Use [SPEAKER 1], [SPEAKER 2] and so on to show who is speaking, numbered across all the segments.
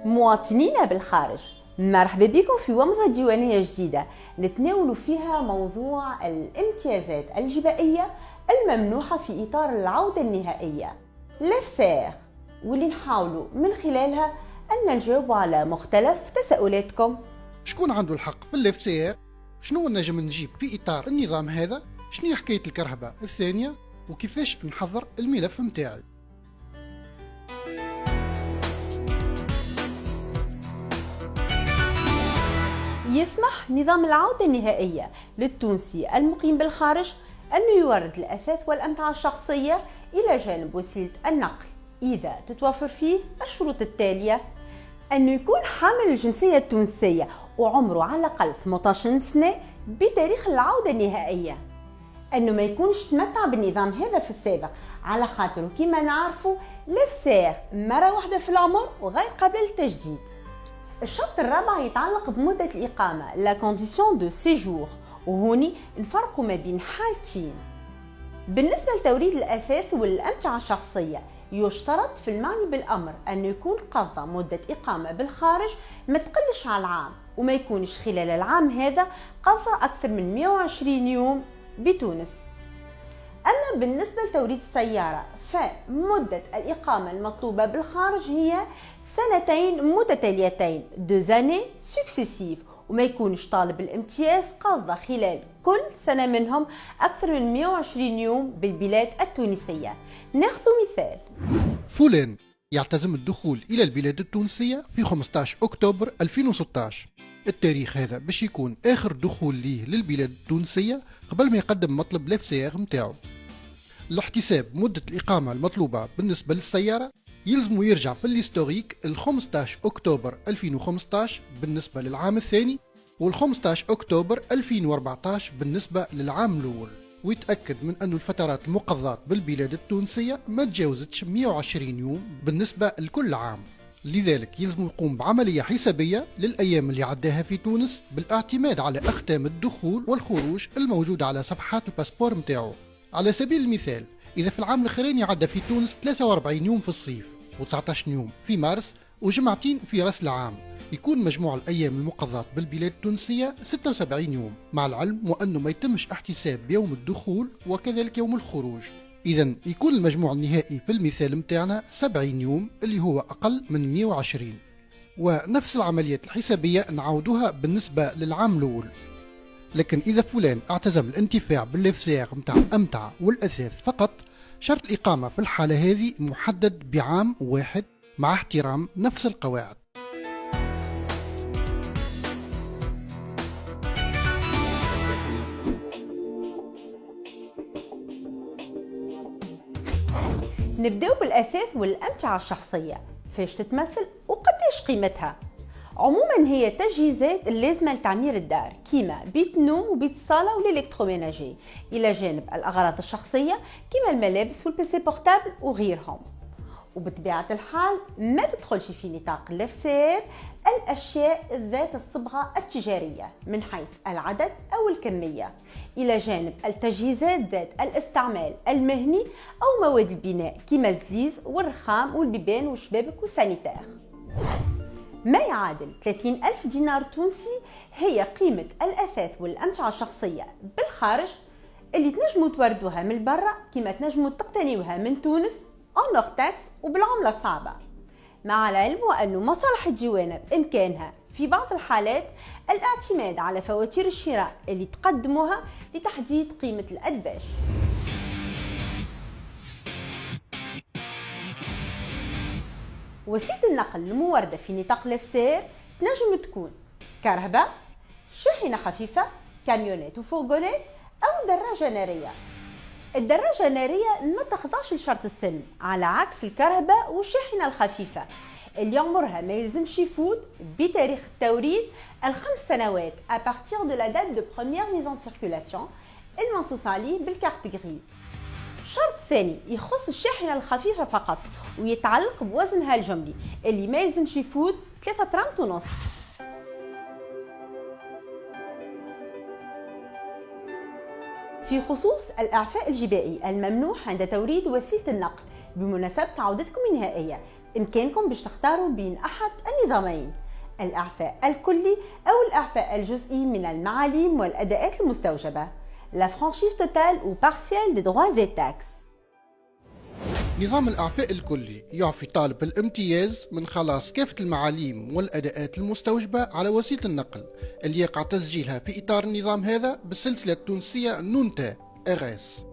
[SPEAKER 1] مواطنينا بالخارج، مرحبا بكم في ومضة ديوانية جديدة نتناول فيها موضوع الامتيازات الجبائية الممنوحة في إطار العودة النهائية لفساغ، واللي نحاولوا من خلالها أن نجاوب على مختلف تساؤلاتكم.
[SPEAKER 2] شكون عنده الحق في اللفساغ؟ شنو نجم نجيب في إطار النظام هذا؟ شنو حكاية الكرهبة الثانية؟ وكيفاش نحضر الملف متاعي؟
[SPEAKER 1] يسمح نظام العودة النهائية للتونسي المقيم بالخارج أنه يورد الأثاث والأمتعة الشخصية إلى جانب وسيلة النقل إذا تتوفر فيه الشروط التالية: أنه يكون حامل الجنسية التونسية وعمره على الأقل 18 سنة بتاريخ العودة النهائية، أنه ما يكونش تمتع بالنظام هذا في السابق، على خاطر كما نعرفوا لفساغ مرة واحدة في العمر وغير قابل للتجديد. الشرط الرابع يتعلق بمدة الإقامة لا كونديسيون دو سيجور، وهوني نفرقوا ما بين حالتين. بالنسبة لتوريد الأثاث والأمتعة الشخصية يشترط في المعني بالأمر أن يكون قضى مدة إقامة بالخارج ما تقلش على العام، وما يكونش خلال العام هذا قضى أكثر من 120 يوم بتونس. أما بالنسبة لتوريد السيارة فمدة الإقامة المطلوبة بالخارج هي 2 متتاليتين 2 années successives، وما يكونش طالب الامتياز قضى خلال كل سنة منهم أكثر من 120 يوم بالبلاد التونسية. ناخذ مثال:
[SPEAKER 2] فلان يعتزم الدخول إلى البلاد التونسية في 15 أكتوبر 2016. التاريخ هذا باش يكون آخر دخول ليه للبلاد التونسية قبل ما يقدم مطلب لفساغ متاعو. لاحتساب مدة الإقامة المطلوبة بالنسبة للسيارة يلزم يرجع في الهيستوريك ال 15 أكتوبر 2015 بالنسبة للعام الثاني، وال 15 أكتوبر 2014 بالنسبة للعام الأول، ويتأكد من أن الفترات المقضاة بالبلاد التونسية ما تجاوزتش 120 يوم بالنسبة لكل عام. لذلك يلزم يقوم بعملية حسابية للأيام اللي عداها في تونس بالاعتماد على أختام الدخول والخروج الموجودة على صفحات الباسبور متاعو. على سبيل المثال، إذا في العام الأخراني عدى في تونس 43 يوم في الصيف و19 يوم في مارس وجمعتين في رأس العام، يكون مجموع الأيام المقضاة بالبلاد التونسية 76 يوم، مع العلم وأنه ما يتمش احتساب بيوم الدخول وكذلك يوم الخروج. إذن يكون المجموع النهائي في المثال متاعنا 70 يوم اللي هو أقل من 120. ونفس العمليات الحسابية نعودوها بالنسبة للعام الأول. لكن إذا فلان اعتزم الانتفاع باللفساغ متاع الأمتعة والأثاث فقط، شرط الإقامة في الحالة هذه محدد بعام واحد مع احترام نفس القواعد.
[SPEAKER 1] نبداو بالأثاث والأمتعة الشخصية، فاش تتمثل وقديش قيمتها. عموما هي تجهيزات اللازمة لتعمير الدار كيما بيت النوم وبيت الصالة والإلكتروميناجي، إلى جانب الأغراض الشخصية كيما الملابس والبيسي بورتابل وغيرهم. وبطبيعة الحال ما تدخلش في نطاق اللفساغ الأشياء ذات الصبغة التجارية من حيث العدد أو الكمية، إلى جانب التجهيزات ذات الاستعمال المهني أو مواد البناء كيما الزليز والرخام والبيبان والشبابك والسانيتير. ما يعادل 30,000 دينار تونسي هي قيمة الأثاث والأمتعة الشخصية بالخارج اللي تنجموا توردوها من برا كما تنجموا تقتنيوها من تونس أو نوغتاكس وبالعملة الصعبة، مع العلم وأن مصالح الديوانة بإمكانها في بعض الحالات الاعتماد على فواتير الشراء اللي تقدموها لتحديد قيمة الأدباش. وسيلة النقل الموردة في نطاق لفساغ تنجم تكون كرهبة، شاحنة خفيفة، كاميونات وفورغونات أو دراجة نارية. الدراجة النارية ما تخضعش لشرط السن على عكس الكرهبة والشاحنة الخفيفة اللي عمرها ما يلزمش يفوت بتاريخ التوريد ال5 سنوات à partir de la date de première mise en circulation المنصوص عليه بالكارت غريز. شرط ثاني يخص الشاحنة الخفيفة فقط ويتعلق بوزنها الجملي اللي ما يلزمش يفوت 3 طن ونص. في خصوص الإعفاء الجبائي الممنوح عند توريد وسيلة النقل بمناسبة عودتكم النهائية، بإمكانكم باش تختاروا بين أحد النظامين: الإعفاء الكلي أو الإعفاء الجزئي من المعاليم والأداءات المستوجبة، la franchise totale ou partielle des droits et taxes.
[SPEAKER 2] نظام الإعفاء الكلي يعفي طالب الامتياز من خلاص كافة المعاليم والأداءات المستوجبة على وسيلة النقل اللي يقع تسجيلها في إطار النظام هذا بالسلسلة التونسية نونتا RS،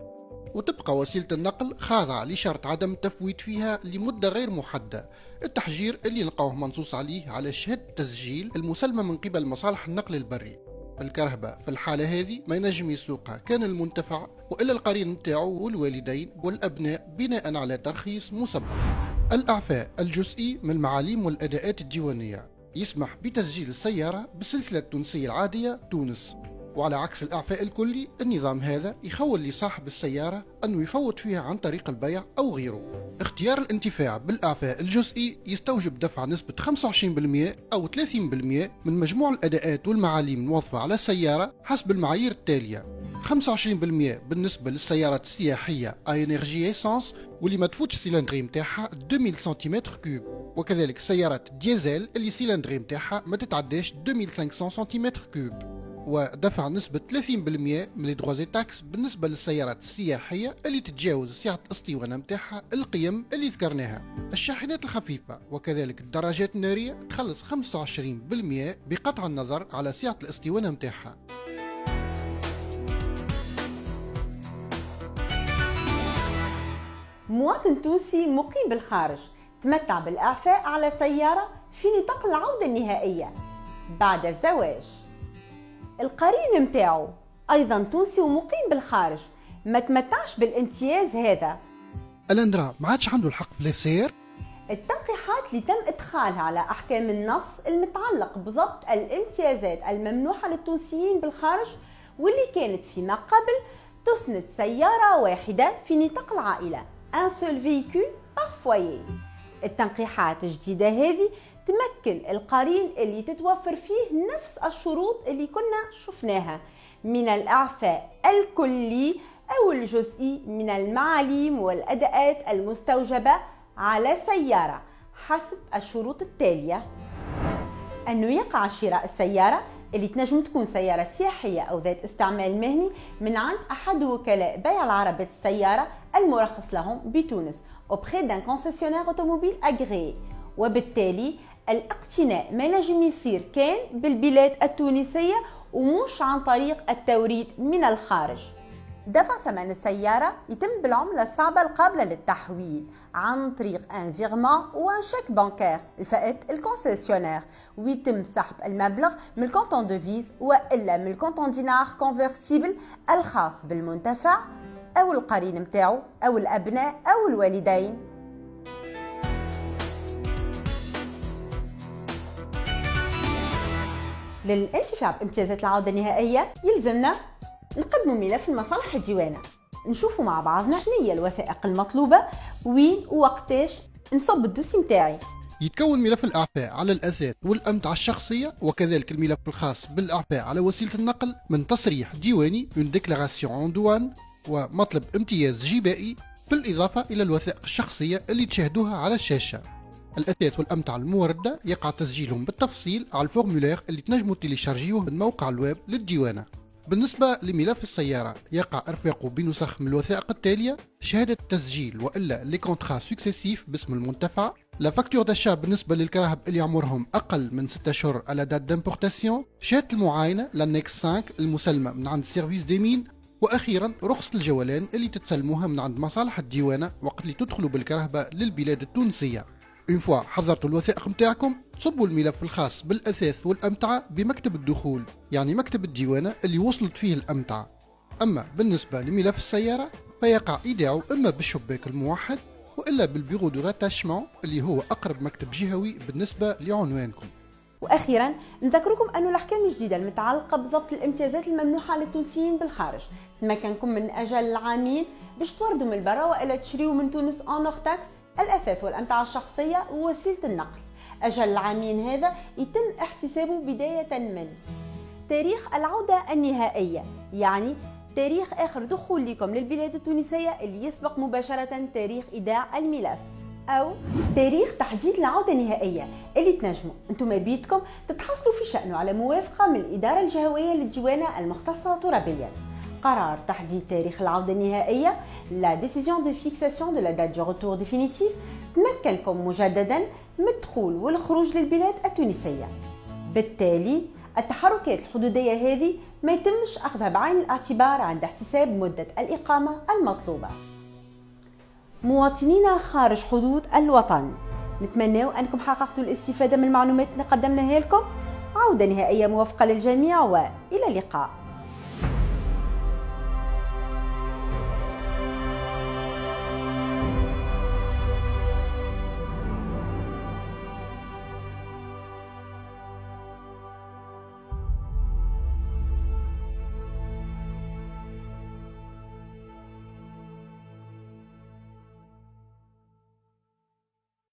[SPEAKER 2] وتبقى وسيلة النقل خاضعة لشرط عدم التفويت فيها لمدة غير محددة، التحجير اللي نلقاوه منصوص عليه على شهادة التسجيل المسلمة من قبل مصالح النقل البري. الكرهبة في الحالة هذه ما ينجم يسوقها كان المنتفع وإلا القرين متاعه والوالدين والأبناء بناء على ترخيص مسبق. الإعفاء الجزئي من المعاليم والأداءات الديوانية يسمح بتسجيل السيارة بالسلسلة التونسية العادية تونس، وعلى عكس الإعفاء الكلي النظام هذا يخول لصاحب السيارة أنه يفوت فيها عن طريق البيع أو غيره. اختيار الانتفاع بالإعفاء الجزئي يستوجب دفع نسبة 25% أو 30% من مجموع الأداءات والمعاليم الموظفة على السيارة حسب المعايير التالية: 25% بالنسبة للسيارات السياحية اي انرجي ايسانس واللي ما تفوتش السيلندري متاعها 2000 سنتيمتر كوب، وكذلك السيارات ديزل اللي السيلندري متاعها ما تتعداش 2500 سنتيمتر كوب، ودفع نسبة 30% من لي دغوا تاكس بالنسبة للسيارات السياحية اللي تتجاوز سعة الاسطوانة متاعها القيم اللي ذكرناها. الشاحنات الخفيفة وكذلك الدراجات النارية تخلص 25% بقطع النظر على سعة الاسطوانة متاعها.
[SPEAKER 1] مواطن تونسي مقيم بالخارج تمتع بالإعفاء على سيارة في نطاق العودة النهائية بعد الزواج. القرين متاعو أيضا تونسي ومقيم بالخارج ما تمتعش بالامتياز هذا.
[SPEAKER 2] الأندرا ما عادش عنده الحق في الإفسير؟
[SPEAKER 1] التنقيحات اللي تم إدخالها على أحكام النص المتعلق بضبط الامتيازات الممنوحة للتونسيين بالخارج واللي كانت فيما قبل تسند سيارة واحدة في نطاق العائلة un seul véhicule par foyer. التنقيحات الجديدة هذه تمكن القرين اللي تتوفر فيه نفس الشروط اللي كنا شفناها من الإعفاء الكلي أو الجزئي من المعاليم والأداءات المستوجبة على سيارة حسب الشروط التالية: أنه يقع شراء السيارة اللي تنجم تكون سيارة سياحية أو ذات استعمال مهني من عند أحد وكلاء بيع العربات السيارة المرخص لهم بتونس auprès d'un concessionnaire automobile agréé، وبالتالي الاقتناء ما نجم يصير كان بالبلاد التونسية ومش عن طريق التوريد من الخارج. دفع ثمن السيارة يتم بالعملة الصعبة القابلة للتحويل عن طريق ان فيغمون وان شيك بانكير الفائت الكونسيسيونير، ويتم سحب المبلغ من الكونتون دوفيز والا من الكونتون دينار كونفرتيبل الخاص بالمنتفع او القرين متاعو او الابناء او الوالدين. للانتفاع بامتيازات العودة النهائية يلزمنا نقدموا ملف المصالح الديوانة، نشوفوا مع بعضنا شنو هي الوثائق المطلوبة وين ووقتاش نصب الدوسي متاعي.
[SPEAKER 2] يتكون ملف الإعفاء على الأثاث والأمتعة الشخصية وكذلك الملف الخاص بالإعفاء على وسيلة النقل من تصريح ديواني une déclaration en douane ومطلب امتياز جبائي، بالإضافة إلى الوثائق الشخصية اللي تشاهدوها على الشاشة. الأثاث والأمتعة الموردة يقع تسجيلهم بالتفصيل على الفورمولير اللي تنجموا تيليشارجيوه من موقع الويب للديوانة. بالنسبة لملف السيارة يقع إرفاقه بنسخ من الوثائق التالية: شهادة التسجيل وإلا لي كونترا سكسيسيف باسم المنتفع، لا فاكتور داشا بالنسبة للكراهب اللي عمرهم أقل من 6 أشهر على دات دامبورتاسيون، شهادة المعاينة لانكس 5 المسلمة من عند سيرفيس دي مين، وأخيرا رخصة الجولان اللي تتسلموها من عند مصالح الديوانة وقت اللي تدخلوا بالكرهبة للبلاد التونسية. اون فوا حضرتوا الوثائق متاعكم صبوا الملف الخاص بالأثاث والأمتعة بمكتب الدخول، يعني مكتب الديوانة اللي وصلت فيه الأمتعة. أما بالنسبة لملف السيارة فيقع إيداعه إما بالشباك الموحد وإلا بالبيرو دو راتاشمون اللي هو أقرب مكتب جهوي بالنسبة لعنوانكم.
[SPEAKER 1] واخيرا نذكركم انه الاحكام الجديده المتعلقه بضبط الامتيازات الممنوحه للتونسيين بالخارج تمكنكم من اجل العامين باش توردوا من البرا والا تشريوا من تونس ان اور تاكس الاثاث والامتعه الشخصيه ووسيله النقل. اجل العامين هذا يتم احتسابه بدايه من تاريخ العوده النهائيه، يعني تاريخ اخر دخول لكم للبلاد التونسيه اللي يسبق مباشره تاريخ ايداع الملف. أو تاريخ تحديد العودة النهائية اللي تنجموا انتم بيدكم تتحصلوا في شأنه على موافقة من الإدارة الجهوية للديوانة المختصة ترابيا. قرار تحديد تاريخ العودة النهائية La décision de fixation de la date du retour définitif تمكنكم مجددا من الدخول والخروج للبلاد التونسية. بالتالي التحركات الحدودية هذه ما يتمش أخذها بعين الاعتبار عند احتساب مدة الإقامة المطلوبة. مواطنينا خارج حدود الوطن، نتمنى أنكم حققتوا الاستفادة من المعلومات اللي قدمناها لكم. عودة نهائية موفقة للجميع وإلى اللقاء.